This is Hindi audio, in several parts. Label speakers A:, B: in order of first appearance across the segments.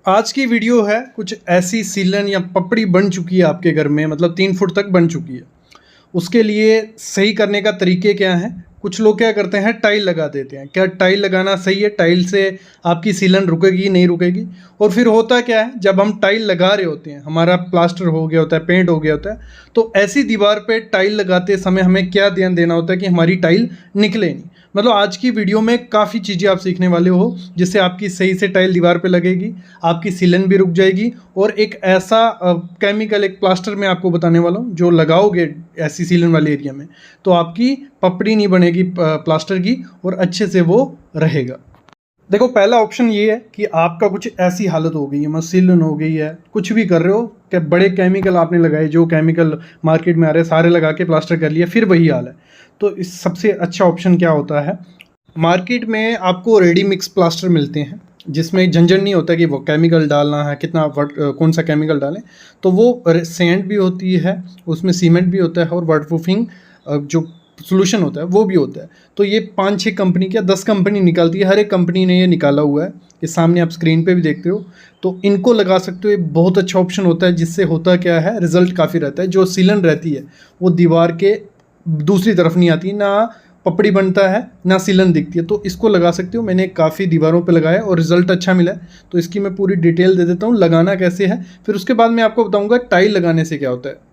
A: आज की वीडियो है कुछ ऐसी सीलन या पपड़ी बन चुकी है आपके घर में, मतलब 3 फुट तक बन चुकी है। उसके लिए सही करने का तरीके क्या हैं? कुछ लोग क्या करते हैं, टाइल लगा देते हैं। क्या टाइल लगाना सही है? टाइल से आपकी सीलन रुकेगी नहीं रुकेगी? और फिर होता क्या है, जब हम टाइल लगा रहे होते हैं, हमारा प्लास्टर हो गया होता है, पेंट हो गया होता है, तो ऐसी दीवार पे टाइल लगाते समय हमें क्या ध्यान देना होता है कि हमारी टाइल निकले नहीं। मतलब आज की वीडियो में काफ़ी चीज़ें आप सीखने वाले हो, जिससे आपकी सही से टाइल दीवार पे लगेगी, आपकी सीलन भी रुक जाएगी। और एक ऐसा केमिकल, एक प्लास्टर मैं आपको बताने वाला हूँ, जो लगाओगे ऐसी सीलन वाले एरिया में तो आपकी पपड़ी नहीं बनेगी प्लास्टर की, और अच्छे से वो रहेगा। देखो, पहला ऑप्शन ये है कि आपका कुछ ऐसी हालत हो गई है, सीलन हो गई है, कुछ भी कर रहे हो कि बड़े केमिकल आपने लगाए, जो केमिकल मार्केट में आ रहे हैं सारे लगा के प्लास्टर कर लिया, फिर वही हाल है। तो इस सबसे अच्छा ऑप्शन क्या होता है, मार्केट में आपको रेडी मिक्स प्लास्टर मिलते हैं, जिसमें झंझट नहीं होता कि वो केमिकल डालना है, कितना कौन सा केमिकल डालें। तो वो सेंट भी होती है, उसमें सीमेंट भी होता है, और वाटरप्रूफिंग जो सोल्यूशन होता है वो भी होता है। तो ये 5-6 कंपनी क्या 10 कंपनी निकालती है, हर एक कंपनी ने ये निकाला हुआ है, ये सामने आप स्क्रीन पे भी देखते हो। तो इनको लगा सकते हो, ये बहुत अच्छा ऑप्शन होता है। जिससे होता क्या है, रिजल्ट काफ़ी रहता है। जो सीलन रहती है वो दीवार के दूसरी तरफ नहीं आती, ना पपड़ी बनता है ना सीलन दिखती है। तो इसको लगा सकते हो। मैंने काफ़ी दीवारों पे लगाया और रिजल्ट अच्छा मिला है। तो इसकी मैं पूरी डिटेल दे देता हूँ, लगाना कैसे है, फिर उसके बाद मैं आपको बताऊँगा टाइल लगाने से क्या होता है।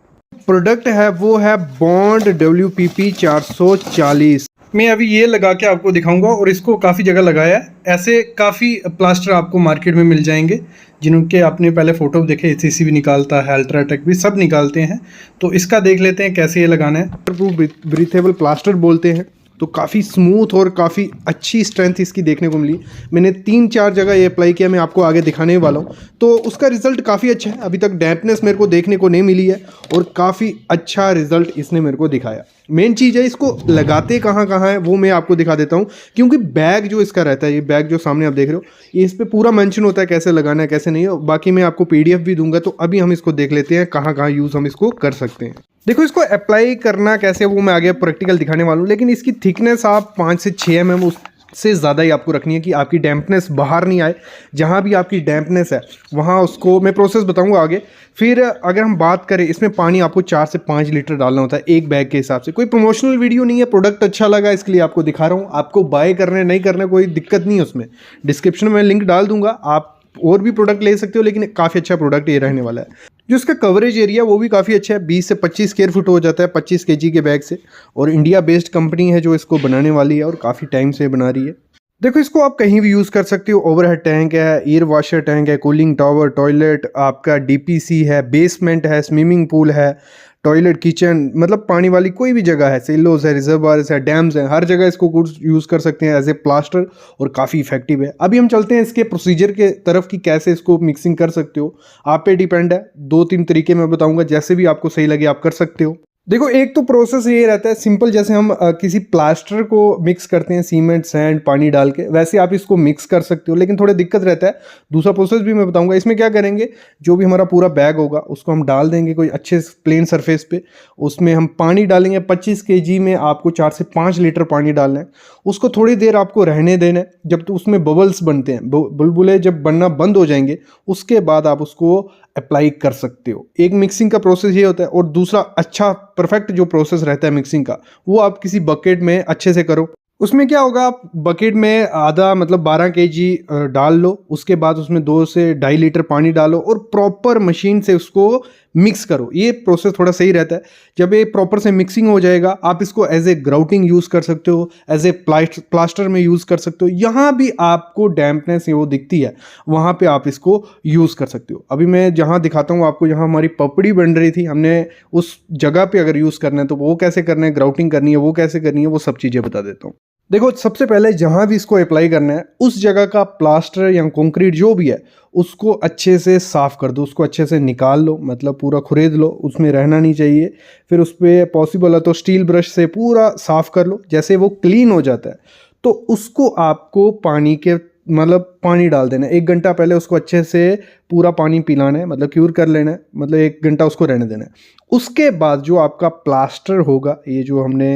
A: प्रोडक्ट है वो है बॉन्ड WPP 440। मैं अभी ये लगा के आपको दिखाऊंगा, और इसको काफ़ी जगह लगाया है। ऐसे काफ़ी प्लास्टर आपको मार्केट में मिल जाएंगे, जिनके आपने पहले फ़ोटो देखे। ACC भी निकालता है, अल्ट्राटेक भी, सब निकालते हैं। तो इसका देख लेते हैं कैसे ये लगाना है। ब्रीथेबल प्लास्टर बोलते हैं। तो काफ़ी स्मूथ और काफ़ी अच्छी स्ट्रेंथ इसकी देखने को मिली। मैंने 3-4 जगह ये अप्लाई किया, मैं आपको आगे दिखाने वाला हूँ। तो उसका रिज़ल्ट काफ़ी अच्छा है। अभी तक डैम्पनेस मेरे को देखने को नहीं मिली है, और काफ़ी अच्छा रिज़ल्ट इसने मेरे को दिखाया। मेन चीज़ है, इसको लगाते कहाँ कहाँ है वो मैं आपको दिखा देता हूँ। क्योंकि बैग जो इसका रहता है, ये बैग जो सामने आप देख रहे हो, ये इस पर पूरा मेंशन होता है कैसे लगाना है कैसे नहीं है। बाकी मैं आपको PDF भी दूंगा। तो अभी हम इसको देख लेते हैं कहाँ कहाँ यूज़ हम इसको कर सकते हैं। देखो, इसको अप्लाई करना कैसे वो मैं आगे प्रैक्टिकल दिखाने वाला हूँ। लेकिन इसकी थिकनेस आप 5 से 6 mm उससे ज़्यादा ही आपको रखनी है, कि आपकी डैम्पनेस बाहर नहीं आए। जहाँ भी आपकी डैम्पनेस है वहाँ उसको मैं प्रोसेस बताऊँगा आगे। फिर अगर हम बात करें, इसमें पानी आपको 4 से 5 लीटर डालना होता है एक बैग के हिसाब से। कोई प्रमोशनल वीडियो नहीं है, प्रोडक्ट अच्छा लगा इसके लिए आपको दिखा रहा हूँ। आपको बाय करने नहीं करने कोई दिक्कत नहीं है उसमें। डिस्क्रिप्शन में लिंक डाल दूंगा, आप और भी प्रोडक्ट ले सकते हो। लेकिन काफ़ी अच्छा प्रोडक्ट ये रहने वाला है। जो इसका कवरेज एरिया वो भी काफ़ी अच्छा है, 20 से 25 स्क्वायर फुट हो जाता है 25 kg के बैग से। और इंडिया बेस्ड कंपनी है जो इसको बनाने वाली है, और काफ़ी टाइम से बना रही है। देखो, इसको आप कहीं भी यूज़ कर सकते हो। ओवरहेड टैंक है, एयर वॉशर टैंक है, कूलिंग टावर, टॉयलेट, आपका DPC है, बेसमेंट है, स्विमिंग पूल है, टॉयलेट, किचन, मतलब पानी वाली कोई भी जगह है, सिलोज है, रिजर्वायर्स है, डैम्स हैं, हर जगह इसको यूज़ कर सकते हैं एज ए प्लास्टर, और काफ़ी इफेक्टिव है। अभी हम चलते हैं इसके प्रोसीजर के तरफ कि कैसे इसको मिक्सिंग कर सकते हो। आप पे डिपेंड है, 2-3 तरीके मैं बताऊंगा, जैसे भी आपको सही लगे आप कर सकते हो। देखो, एक तो प्रोसेस ये रहता है सिंपल, जैसे हम किसी प्लास्टर को मिक्स करते हैं सीमेंट, सैंड, पानी डाल के, वैसे आप इसको मिक्स कर सकते हो। लेकिन थोड़ा दिक्कत रहता है। दूसरा प्रोसेस भी मैं बताऊंगा। इसमें क्या करेंगे, जो भी हमारा पूरा बैग होगा उसको हम डाल देंगे कोई अच्छे प्लेन सरफेस पे। उसमें हम पानी डालेंगे, 25 kg में आपको 4 से 5 लीटर पानी डालना है। उसको थोड़ी देर आपको रहने देना है, जब तो उसमें बबल्स बनते हैं, बुलबुले जब बनना बंद हो जाएंगे, उसके बाद आप उसको अप्लाई कर सकते हो। एक मिक्सिंग का प्रोसेस ये होता है। और दूसरा अच्छा परफेक्ट जो प्रोसेस रहता है मिक्सिंग का, वो आप किसी बकेट में अच्छे से करो। उसमें क्या होगा, आप बकेट में आधा मतलब 12 kg डाल लो। उसके बाद उसमें 2 से 2.5 लीटर पानी डालो, और प्रॉपर मशीन से उसको मिक्स करो। ये प्रोसेस थोड़ा सही रहता है। जब ये प्रॉपर से मिक्सिंग हो जाएगा, आप इसको एज ए ग्राउटिंग यूज़ कर सकते हो, एज ए प्लास्टर में यूज़ कर सकते हो। यहाँ भी आपको डैम्पनेस वो दिखती है, वहाँ पे आप इसको यूज़ कर सकते हो। अभी मैं जहाँ दिखाता हूँ आपको, जहाँ हमारी पपड़ी बन रही थी, हमने उस जगह पे अगर यूज़ करना है तो वो कैसे करना है, ग्राउटिंग करनी है वो कैसे करनी है, वो सब चीज़ें बता देता हूँ। देखो, सबसे पहले जहाँ भी इसको अप्लाई करना है, उस जगह का प्लास्टर या कंक्रीट जो भी है उसको अच्छे से साफ़ कर दो, उसको अच्छे से निकाल लो, मतलब पूरा खुरेद लो, उसमें रहना नहीं चाहिए। फिर उस पर पॉसिबल है तो स्टील ब्रश से पूरा साफ़ कर लो। जैसे वो क्लीन हो जाता है, तो उसको आपको पानी के मतलब पानी डाल देना है। 1 घंटा पहले उसको अच्छे से पूरा पानी पिलाना है, मतलब क्यूर कर लेना है, मतलब 1 घंटा उसको रहने देना है। उसके बाद जो आपका प्लास्टर होगा, ये जो हमने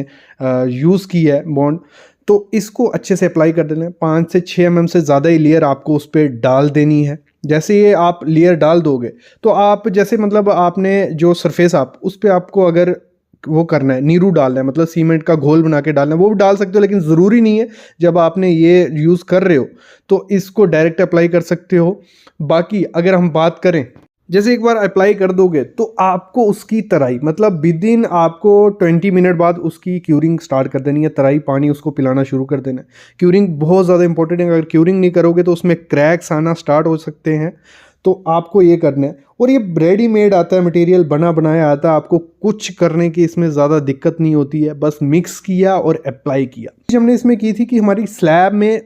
A: यूज़ किया है बॉन्ड, तो इसको अच्छे से अप्लाई कर देना है। 5 से 6 mm से ज़्यादा ही लेयर आपको उस पर डाल देनी है। जैसे ये आप लेयर डाल दोगे तो आप जैसे मतलब आपने जो सरफेस आप उस पर आपको अगर वो करना है, नीरू डालना है, मतलब सीमेंट का घोल बना के डालना है, वो भी डाल सकते हो, लेकिन ज़रूरी नहीं है जब आपने ये यूज़ कर रहे हो तो इसको डायरेक्ट अप्लाई कर सकते हो। बाकी अगर हम बात करें, जैसे एक बार अप्लाई कर दोगे तो आपको उसकी तराई मतलब विद इन आपको 20 मिनट बाद उसकी क्यूरिंग स्टार्ट कर देनी है, तराई पानी उसको पिलाना शुरू कर देना है। क्यूरिंग बहुत ज़्यादा इंपॉर्टेंट है, अगर क्यूरिंग नहीं करोगे तो उसमें क्रैक्स आना स्टार्ट हो सकते हैं, तो आपको ये करना है। और ये रेडीमेड आता है मटेरियल, बना बनाया आता है, आपको कुछ करने की इसमें ज़्यादा दिक्कत नहीं होती है, बस मिक्स किया और अप्लाई किया। हमने इसमें की थी कि हमारी स्लैब में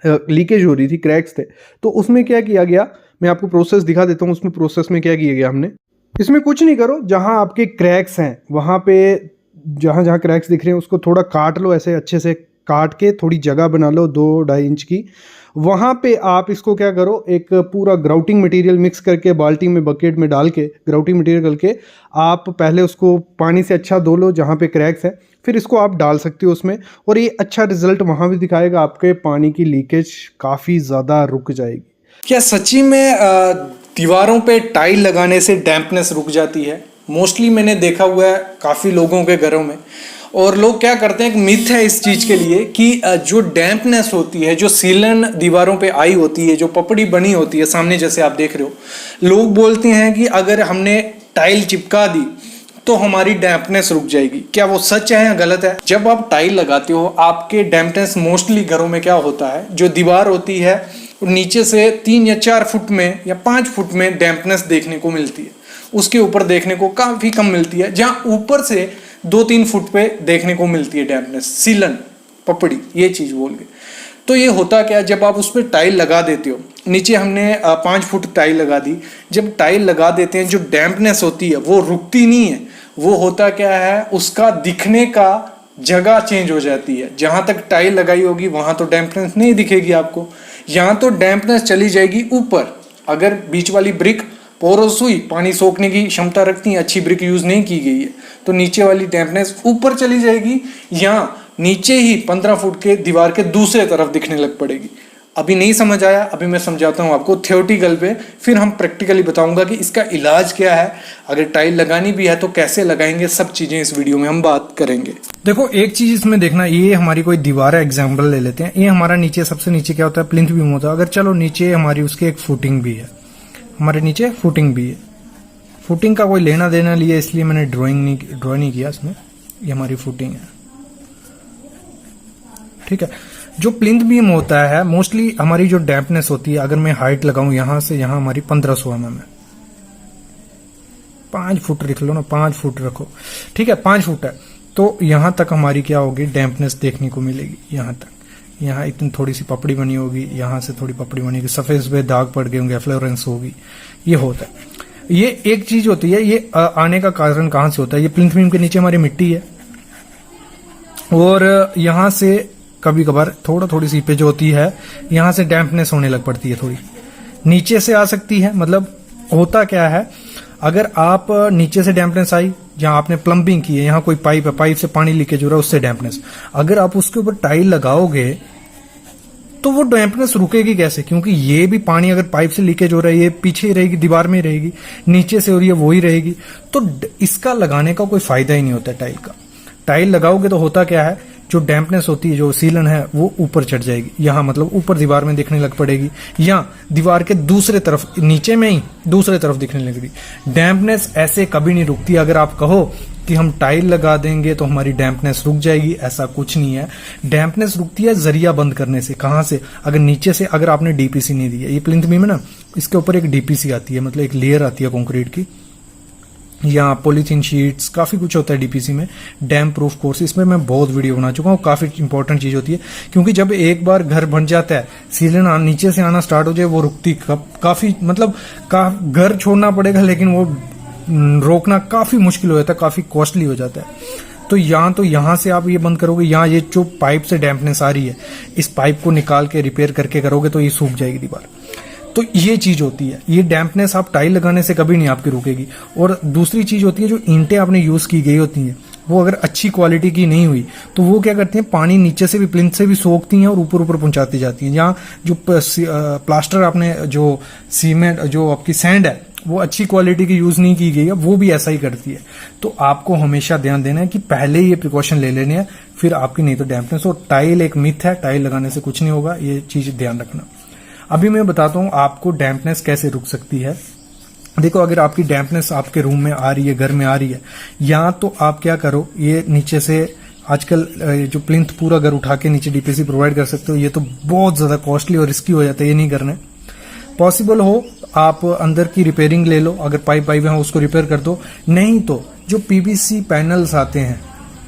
A: लीकेज हो रही थी, क्रैक्स थे, तो उसमें क्या किया गया, मैं आपको प्रोसेस दिखा देता हूँ। उसमें प्रोसेस में क्या किया गया हमने, इसमें कुछ नहीं करो, जहाँ आपके क्रैक्स हैं वहाँ पे जहाँ जहाँ क्रैक्स दिख रहे हैं उसको थोड़ा काट लो, ऐसे अच्छे से काट के थोड़ी जगह बना लो 2-2.5 इंच की। वहाँ पे आप इसको क्या करो, एक पूरा ग्राउटिंग मटेरियल मिक्स करके बाल्टी में बकेट में डाल के ग्राउटिंग मटेरियल करके आप पहले उसको पानी से अच्छा धो लो जहाँ पे क्रैक्स है, फिर इसको आप डाल सकते हो उसमें, और ये अच्छा रिजल्ट वहाँ भी दिखाएगा, आपके पानी की लीकेज काफ़ी ज़्यादा रुक जाएगी।
B: क्या सच्ची में दीवारों पे टाइल लगाने से डैम्पनेस रुक जाती है? मोस्टली मैंने देखा हुआ है काफ़ी लोगों के घरों में, और लोग क्या करते हैं, एक मिथ है इस चीज़ के लिए कि जो डैम्पनेस होती है, जो सीलन दीवारों पे आई होती है, जो पपड़ी बनी होती है सामने जैसे आप देख रहे हो, लोग बोलते हैं कि अगर हमने टाइल चिपका दी तो हमारी डैम्पनेस रुक जाएगी। क्या वो सच है या गलत है? जब आप टाइल लगाते हो आपके डैम्पनेस मोस्टली घरों में क्या होता है, जो दीवार होती है नीचे से 3 या 4 फुट में या 5 फुट में डैम्पनेस देखने को मिलती है, उसके ऊपर देखने को काफ़ी कम मिलती है, जहाँ ऊपर से 2-3 फुट पे देखने को मिलती है डैम्पनेस, सीलन पपड़ी ये चीज़ बोल के। तो ये होता क्या, जब आप उस पर टाइल लगा देते हो, नीचे हमने 5 फुट टाइल लगा दी, जब टाइल लगा देते हैं जो डैम्पनेस होती है वो रुकती नहीं है, वो होता क्या है, उसका दिखने का जगह चेंज हो जाती है। जहाँ तक टाइल लगाई होगी वहाँ तो डैम्पनेस नहीं दिखेगी आपको, यहाँ तो डैम्पनेस चली जाएगी ऊपर। अगर बीच वाली ब्रिक पोरस हुई, पानी सोखने की क्षमता रखती है, अच्छी ब्रिक यूज़ नहीं की गई है, तो नीचे वाली डैम्पनेस ऊपर चली जाएगी, यहाँ नीचे ही 15 फुट के दीवार के दूसरे तरफ दिखने लग पड़ेगी। अभी नहीं समझ आया, अभी मैं समझाता हूँ आपको थ्योरेटिकल पे, फिर हम प्रैक्टिकली बताऊंगा कि इसका इलाज क्या है, अगर टाइल लगानी भी है तो कैसे लगाएंगे, सब चीज़ें इस वीडियो में हम बात करेंगे।
C: देखो एक चीज इसमें देखना, ये हमारी कोई दीवार है, एग्जाम्पल ले लेते हैं, ये हमारा नीचे सबसे नीचे क्या होता है, प्लिंथ बीम होता है। अगर चलो नीचे हमारी उसकी एक फुटिंग भी है, हमारे नीचे फुटिंग भी है, फुटिंग का कोई लेना देना लिया इसलिए मैंने ड्रॉ नहीं किया इसमें, ये हमारी फुटिंग है, ठीक है। जो प्लिंथ बीम होता है मोस्टली हमारी जो डैम्पनेस होती है, अगर मैं हाइट लगाऊं यहां से यहां हमारी 1500 mm है, 5 फुट रख लो ना, 5 फुट रखो, ठीक है, 5 फुट है, तो यहां तक हमारी क्या होगी, डैम्पनेस देखने को मिलेगी। यहां तक, यहाँ इतनी थोड़ी सी पपड़ी बनी होगी, यहाँ से थोड़ी पपड़ी बनी होगी, सफेद पे दाग पड़ गए होंगे, फ्लोरेंस होगी, ये होता है। ये एक चीज होती है, ये आने का कारण कहां से होता है, ये प्लिंथ बीम के नीचे हमारी मिट्टी है, और यहां से कभी कभार थोड़ी सी पे जो होती है, यहां से डैम्पनेस होने लग पड़ती है, थोड़ी नीचे से आ सकती है। मतलब होता क्या है, अगर आप नीचे से डैम्पनेस आई, जहां आपने प्लम्बिंग की है, यहाँ कोई पाइप है, पाइप से पानी लीकेज हो रहा है, उससे डैम्पनेस, अगर आप उसके ऊपर टाइल लगाओगे तो वो डैम्पनेस रुकेगी कैसे, क्योंकि ये भी पानी अगर पाइप से लीकेज हो रहा है, ये पीछे ही रहेगी, दीवार में ही रहेगी, नीचे से हो रही है वो ही रहेगी, तो इसका लगाने का कोई फायदा ही नहीं होता टाइल का। टाइल लगाओगे तो होता क्या है, जो डैम्पनेस होती है, जो सीलन है, वो ऊपर चढ़ जाएगी, यहाँ मतलब ऊपर दीवार में दिखने लग पड़ेगी, या दीवार के दूसरे तरफ, नीचे में ही दूसरे तरफ दिखने लगेगी। डैम्पनेस ऐसे कभी नहीं रुकती। अगर आप कहो कि हम टाइल लगा देंगे तो हमारी डैम्पनेस रुक जाएगी, ऐसा कुछ नहीं है। डैम्पनेस रुकती है जरिया बंद करने से। कहाँ से, अगर नीचे से अगर आपने डीपीसी नहीं दी है, ये प्लिंथ बीम है ना, इसके ऊपर एक डीपीसी आती है, मतलब एक लेयर आती है कंक्रीट की, या पॉलीथीन शीट्स, काफ़ी कुछ होता है डीपीसी में, डैम प्रूफ कोर्स, इसमें मैं बहुत वीडियो बना चुका हूँ, काफ़ी इंपॉर्टेंट चीज़ होती है, क्योंकि जब एक बार घर बन जाता है, सीलन नीचे से आना स्टार्ट हो जाए, वो रुकती काफ़ी, मतलब घर छोड़ना पड़ेगा, लेकिन वो रोकना काफ़ी मुश्किल हो जाता है, काफ़ी कॉस्टली हो जाता है। तो यहाँ से आप ये बंद करोगे, यहाँ ये जो पाइप से डैम्पनेस आ रही है, इस पाइप को निकाल के रिपेयर करके करोगे तो ये सूख जाएगी दीवार। तो ये चीज होती है, ये डैम्पनेस आप टाइल लगाने से कभी नहीं आपकी रुकेगी। और दूसरी चीज होती है, जो ईंटें आपने यूज की गई होती हैं, वो अगर अच्छी क्वालिटी की नहीं हुई तो वो क्या करती हैं, पानी नीचे से भी प्लिंथ से भी सोखती हैं और ऊपर ऊपर पहुंचाती जाती हैं। यहाँ जो प्लास्टर आपने, जो सीमेंट, जो आपकी सैंड है वो अच्छी क्वालिटी की यूज नहीं की गई है, वो भी ऐसा ही करती है। तो आपको हमेशा ध्यान देना है कि पहले ये प्रिकॉशन ले लेने हैं, फिर आपकी नहीं तो डैम्पनेस। और टाइल एक मिथ है, टाइल लगाने से कुछ नहीं होगा, ये चीज ध्यान रखना। अभी मैं बताता हूँ आपको डैम्पनेस कैसे रुक सकती है। देखो, अगर आपकी डैम्पनेस आपके रूम में आ रही है, घर में आ रही है, या तो आप क्या करो, ये नीचे से आजकल जो प्लिंथ पूरा घर उठा के नीचे डीपीसी प्रोवाइड कर सकते हो, ये तो बहुत ज्यादा कॉस्टली और रिस्की हो जाता है, ये नहीं करना है। पॉसिबल हो आप अंदर की रिपेयरिंग ले लो, अगर पाइप है उसको रिपेयर कर दो। नहीं तो जो पीवीसी पैनल्स आते हैं,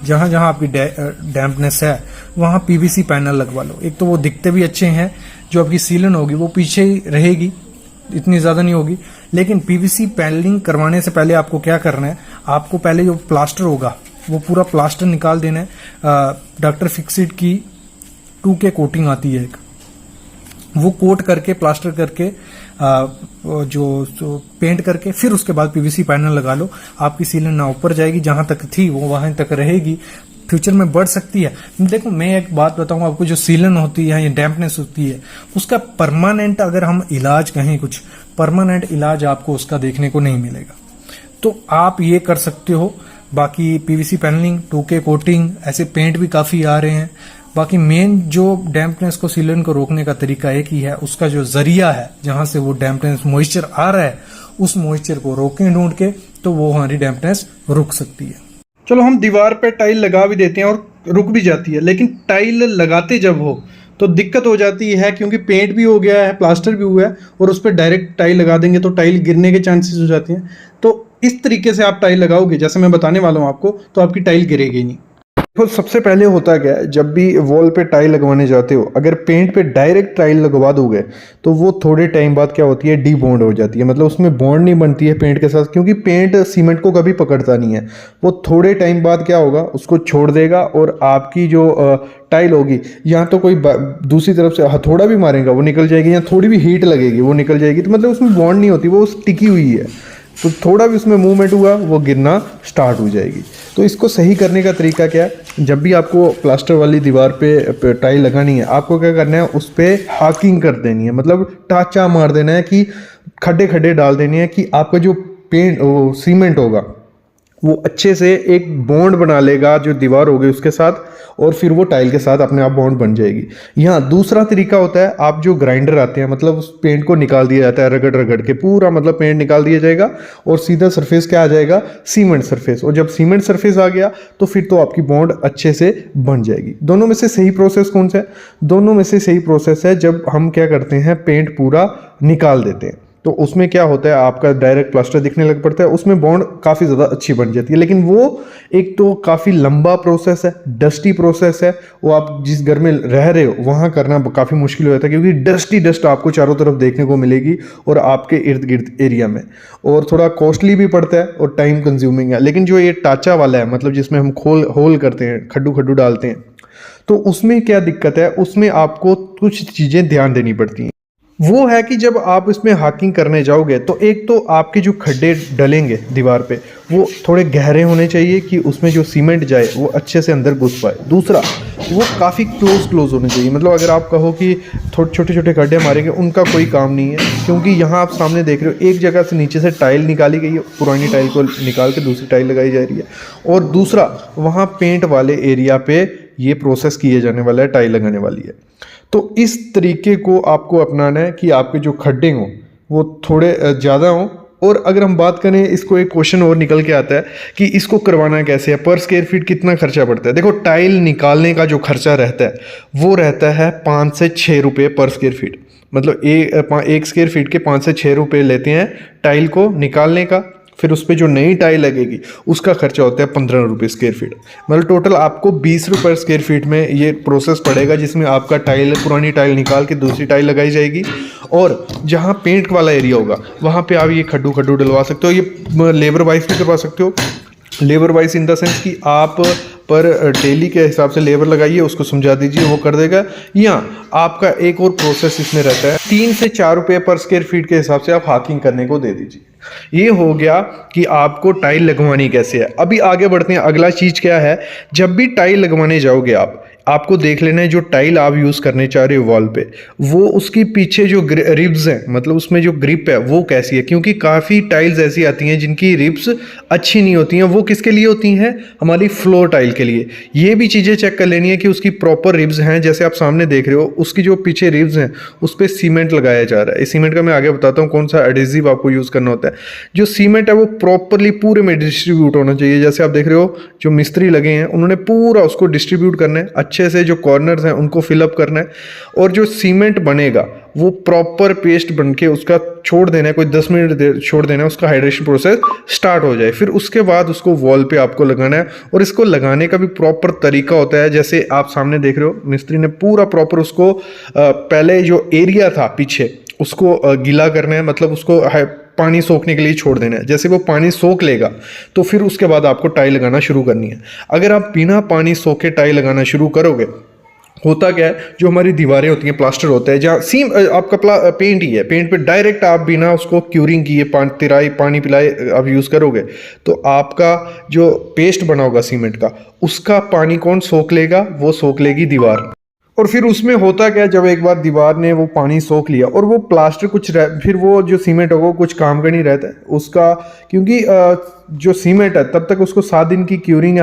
C: जहां जहां आपकी डैम्पनेस है वहां पीवीसी पैनल लगवा लो। एक तो वो दिखते भी अच्छे हैं, जो आपकी सीलन होगी वो पीछे ही रहेगी, इतनी ज्यादा नहीं होगी। लेकिन पीवीसी पैनलिंग करवाने से पहले आपको क्या करना है, आपको पहले जो प्लास्टर होगा वो पूरा प्लास्टर निकाल देना है। डॉक्टर फिक्सिट की 2K कोटिंग आती है एक, वो कोट करके प्लास्टर करके जो पेंट करके फिर उसके बाद पीवीसी पैनल लगा लो। आपकी सीलन ना ऊपर जाएगी, जहां तक थी वो वहां तक रहेगी, फ्यूचर में बढ़ सकती है। देखो, मैं एक बात बताऊं आपको, जो सीलन होती है या डैम्पनेस होती है, उसका परमानेंट, अगर हम इलाज कहें, कुछ परमानेंट इलाज आपको उसका देखने को नहीं मिलेगा। तो आप ये कर सकते हो। बाकी पीवीसी पैनलिंग, 2K कोटिंग, ऐसे पेंट भी काफी आ रहे हैं। बाकी मेन जो डैम्पनेस को, सीलन को रोकने का तरीका एक ही है, उसका जो जरिया है जहां से वो डैम्पनेस मॉइस्चर आ रहा है, उस मॉइस्चर को रोकें ढूंढ के, तो वो हमारी डैम्पनेस रुक सकती है।
A: चलो, हम दीवार पे टाइल लगा भी देते हैं और रुक भी जाती है, लेकिन टाइल लगाते जब हो तो दिक्कत हो जाती है, क्योंकि पेंट भी हो गया है, प्लास्टर भी हुआ है, और उस पर डायरेक्ट टाइल लगा देंगे तो टाइल गिरने के चांसेस हो जाते हैं। तो इस तरीके से आप टाइल लगाओगे, जैसे मैं बताने वाला हूँ आपको, तो आपकी टाइल गिरेगी नहीं।
D: तो सबसे पहले होता क्या है, जब भी वॉल पे टाइल लगवाने जाते हो, अगर पेंट पे डायरेक्ट टाइल लगवा दोगे तो वो थोड़े टाइम बाद क्या होती है, डी बॉन्ड हो जाती है। मतलब उसमें बॉन्ड नहीं बनती है पेंट के साथ, क्योंकि पेंट सीमेंट को कभी पकड़ता नहीं है। वो थोड़े टाइम बाद क्या होगा, उसको छोड़ देगा, और आपकी जो टाइल होगी, या तो कोई दूसरी तरफ से हथौड़ा भी मारेगा वो निकल जाएगी, या थोड़ी भी हीट लगेगी वो निकल जाएगी। तो मतलब उसमें बॉन्ड नहीं होती, वो टिकी हुई है। तो थोड़ा भी उसमें मूवमेंट हुआ वो गिरना स्टार्ट हो जाएगी। तो इसको सही करने का तरीका क्या है, जब भी आपको प्लास्टर वाली दीवार पे टाइल लगानी है, आपको क्या करना है, उस पर हाकिंग कर देनी है, मतलब टाचा मार देना है, कि खड्डे खड्डे डाल देने हैं, कि आपका जो सीमेंट होगा वो अच्छे से एक बॉन्ड बना लेगा जो दीवार होगी उसके साथ, और फिर वो टाइल के साथ अपने आप बॉन्ड बन जाएगी। यहाँ दूसरा तरीका होता है, आप जो ग्राइंडर आते हैं, मतलब उस पेंट को निकाल दिया जाता है, रगड़ रगड़ के पूरा, मतलब पेंट निकाल दिया जाएगा, और सीधा सरफेस क्या आ जाएगा, सीमेंट सरफेस। और जब सीमेंट सरफेस आ गया तो फिर तो आपकी बॉन्ड अच्छे से बन जाएगी। दोनों में से सही प्रोसेस कौन सा है? दोनों में से सही प्रोसेस है जब हम क्या करते हैं, पेंट पूरा निकाल देते हैं, तो उसमें क्या होता है, आपका डायरेक्ट प्लास्टर दिखने लग पड़ता है, उसमें बॉन्ड काफ़ी ज़्यादा अच्छी बन जाती है। लेकिन वो एक तो काफ़ी लंबा प्रोसेस है, डस्टी प्रोसेस है, वो आप जिस घर में रह रहे हो वहाँ करना काफ़ी मुश्किल हो जाता है, क्योंकि डस्टी डस्ट आपको चारों तरफ देखने को मिलेगी और आपके इर्द गिर्द एरिया में, और थोड़ा कॉस्टली भी पड़ता है और टाइम कंज्यूमिंग है। लेकिन जो ये टाचा वाला है, मतलब जिसमें हम होल करते हैं, खड्डू खड्डू डालते हैं, तो उसमें क्या दिक्कत है, उसमें आपको कुछ चीज़ें ध्यान देनी पड़ती हैं। वो है कि जब आप इसमें हाकिंग करने जाओगे तो एक तो आपके जो खड्डे डलेंगे दीवार पे वो थोड़े गहरे होने चाहिए, कि उसमें जो सीमेंट जाए वो अच्छे से अंदर घुस पाए। दूसरा, वो काफ़ी क्लोज होने चाहिए, मतलब अगर आप कहो कि थोड़े छोटे छोटे खड्डे मारेंगे, उनका कोई काम नहीं है, क्योंकि यहाँ आप सामने देख रहे हो एक जगह से नीचे से टाइल निकाली गई है, पुरानी टाइल को निकाल के दूसरी टाइल लगाई जा रही है, और दूसरा वहाँ पेंट वाले एरिया पे ये प्रोसेस किए जाने वाला है, टाइल लगाने वाली है। तो इस तरीके को आपको अपनाना है कि आपके जो खड्डे हों वो थोड़े ज़्यादा हों। और अगर हम बात करें, इसको एक क्वेश्चन और निकल के आता है कि इसको करवाना कैसे है, पर स्क्वायर फीट कितना खर्चा पड़ता है। देखो, टाइल निकालने का जो खर्चा रहता है वो रहता है 5 से 6 रुपये पर स्क्वायर फीट, मतलब एक स्क्वायर फीट के 5 से 6 रुपये लेते हैं टाइल को निकालने का। फिर उस पर जो नई टाइल लगेगी उसका खर्चा होता है 15 रुपये स्क्वायर फीट, मतलब टोटल आपको 20 रुपये स्क्वायर फीट में ये प्रोसेस पड़ेगा, जिसमें आपका पुरानी टाइल निकाल के दूसरी टाइल लगाई जाएगी। और जहाँ पेंट वाला एरिया होगा वहाँ पे आप ये खड्डू डलवा सकते हो, ये लेबर वाइज भी करवा सकते हो। Labour wise in the sense कि आप पर डेली के हिसाब से लेबर लगाइए, उसको समझा दीजिए, वो कर देगा। या आपका एक और प्रोसेस इसमें रहता है, 3 से 4 रुपये पर स्क्वायर फीट के हिसाब से आप हाकिंग करने को दे दीजिए। ये हो गया कि आपको टाइल लगवानी कैसे है। अभी आगे बढ़ते हैं, अगला चीज़ क्या है, जब भी टाइल लगवाने जाओगे आपको देख लेना है जो टाइल आप यूज़ करने चाह रहे हो वॉल पे, वो उसकी पीछे जो रिब्स हैं, मतलब उसमें जो ग्रिप है वो कैसी है, क्योंकि काफ़ी टाइल्स ऐसी आती हैं जिनकी रिब्स अच्छी नहीं होती हैं। वो किसके लिए होती हैं, हमारी फ्लोर टाइल के लिए। ये भी चीज़ें चेक कर लेनी है कि उसकी प्रॉपर रिब्स हैं। जैसे आप सामने देख रहे हो, उसकी जो पीछे रिब्स हैं उस पर सीमेंट लगाया जा रहा है। इस सीमेंट का मैं आगे बताता हूँ कौन सा एडेसिव आपको यूज़ करना होता है। जो सीमेंट है वो प्रॉपरली पूरे में डिस्ट्रीब्यूट होना चाहिए। जैसे आप देख रहे हो जो मिस्त्री लगे हैं उन्होंने पूरा उसको डिस्ट्रीब्यूट करना है, अच्छे से जो कॉर्नर्स हैं उनको फिलअप करना है, और जो सीमेंट बनेगा वो प्रॉपर पेस्ट बनके उसका छोड़ देना है, कोई 10 मिनट छोड़ देना है, उसका हाइड्रेशन प्रोसेस स्टार्ट हो जाए। फिर उसके बाद उसको वॉल पे आपको लगाना है, और इसको लगाने का भी प्रॉपर तरीका होता है। जैसे आप सामने देख रहे हो मिस्त्री ने पूरा प्रॉपर उसको पहले जो एरिया था पीछे उसको गीला करना है, मतलब उसको पानी सोखने के लिए छोड़ देना है। जैसे वो पानी सोख लेगा तो फिर उसके बाद आपको टाइल लगाना शुरू करनी है। अगर आप बिना पानी सोखे टाइल लगाना शुरू करोगे, होता क्या है, जो हमारी दीवारें होती हैं, प्लास्टर होता है, जहाँ सीम आपका पेंट ही है, पेंट पे डायरेक्ट आप बिना उसको क्यूरिंग किए पानी पिलाए आप यूज़ करोगे, तो आपका जो पेस्ट बना होगा सीमेंट का, उसका पानी कौन सोख लेगा, वो सोख लेगी दीवार। और फिर उसमें होता क्या, जब एक बार दीवार ने वो पानी सोख लिया और वो प्लास्टर फिर वो जो सीमेंट होगा कुछ काम का नहीं रहता है उसका, क्योंकि जो सीमेंट है तब तक उसको 7 दिन की क्यूरिंग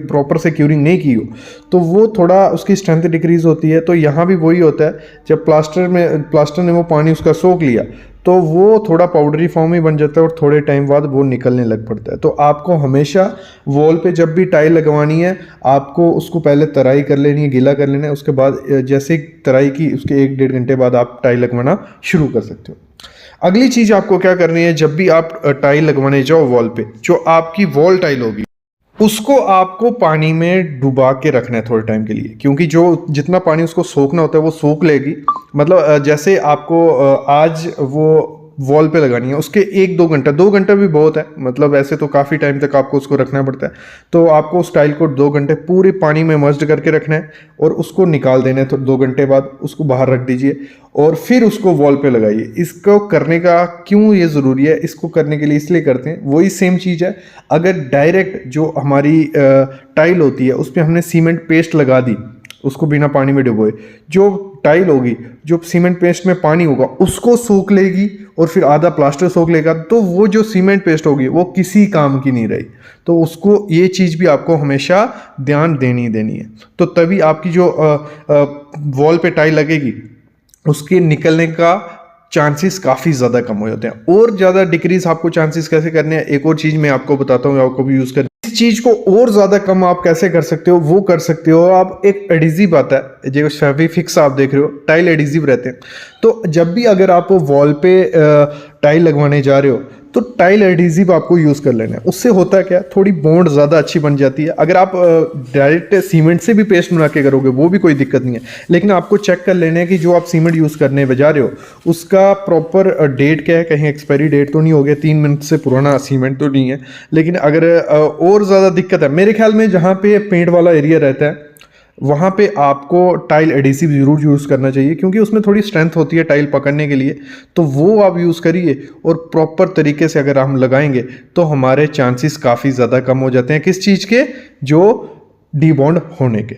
D: प्रॉपर से क्यूरिंग नहीं की हो तो वो थोड़ा उसकी स्ट्रेंथ डिक्रीज होती है। तो यहाँ भी वही होता है, जब प्लास्टर ने वो पानी उसका सोख लिया तो वो थोड़ा पाउडरी फॉर्म ही बन जाता है और थोड़े टाइम बाद वो निकलने लग पड़ता है। तो आपको हमेशा वॉल पे जब भी टाइल लगवानी है आपको उसको पहले तराई कर लेनी है, गीला कर लेना है, उसके बाद जैसे तराई की उसके 1-1.5 घंटे बाद आप टाइल लगवाना शुरू कर सकते हो। अगली चीज़ आपको क्या करनी है, जब भी आप टाइल लगवाने जाओ वॉल पे, जो आपकी वॉल टाइल होगी उसको आपको पानी में डुबा के रखना है थोड़े टाइम के लिए, क्योंकि जो जितना पानी उसको सोखना होता है वो सोख लेगी। मतलब जैसे आपको आज वो वॉल पे लगानी है, उसके 1-2 घंटा, 2 घंटा भी बहुत है, मतलब ऐसे तो काफ़ी टाइम तक आपको उसको रखना पड़ता है। तो आपको उस टाइल को 2 घंटे पूरे पानी में मर्ज करके रखना है और उसको निकाल देना है। तो 2 घंटे बाद उसको बाहर रख दीजिए और फिर उसको वॉल पे लगाइए। इसको करने का क्यों ये ज़रूरी है, इसको करने के लिए इसलिए करते हैं, वही सेम चीज़ है। अगर डायरेक्ट जो हमारी टाइल होती है उस पर हमने सीमेंट पेस्ट लगा दी, उसको बिना पानी में डुबोए, जो टाइल होगी जो सीमेंट पेस्ट में पानी होगा उसको सोख लेगी और फिर आधा प्लास्टर सोख लेगा, तो वो जो सीमेंट पेस्ट होगी वो किसी काम की नहीं रही। तो उसको ये चीज़ भी आपको हमेशा ध्यान देनी है। तो तभी आपकी जो वॉल पे टाइल लगेगी उसके निकलने का चांसेस काफ़ी ज़्यादा कम हो जाते हैं। और ज़्यादा डिक्रीज आपको चांसेस कैसे करने हैं, एक और चीज़ मैं आपको बताता हूँ, आपको भी यूज़ कर इस चीज़ को और ज़्यादा कम आप कैसे कर सकते हो, वो कर सकते हो आप, एक एडिजिव आता है जो फेविफिक्स आप देख रहे हो, टाइल एडिजिव रहते हैं। तो जब भी अगर आप वॉल पे टाइल लगवाने जा रहे हो तो टाइल एडिजिव आपको यूज़ कर लेना है। उससे होता क्या, थोड़ी बॉन्ड ज़्यादा अच्छी बन जाती है। अगर आप डायरेक्ट सीमेंट से भी पेस्ट बना के करोगे वो भी कोई दिक्कत नहीं है, लेकिन आपको चेक कर लेना है कि जो आप सीमेंट यूज़ करने जा रहे हो उसका प्रॉपर डेट क्या है, कहीं एक्सपायरी डेट तो नहीं हो गया, 3 मिनट से पुराना सीमेंट तो नहीं है। लेकिन अगर और ज़्यादा दिक्कत है, मेरे ख्याल में जहाँ पे पेंट वाला एरिया रहता है वहाँ पे आपको टाइल एडिसिव ज़रूर यूज़ करना चाहिए, क्योंकि उसमें थोड़ी स्ट्रेंथ होती है टाइल पकड़ने के लिए। तो वो आप यूज़ करिए और प्रॉपर तरीके से अगर हम लगाएंगे तो हमारे चांसेस काफ़ी ज़्यादा कम हो जाते हैं किस चीज़ के, जो डी बॉन्ड होने के।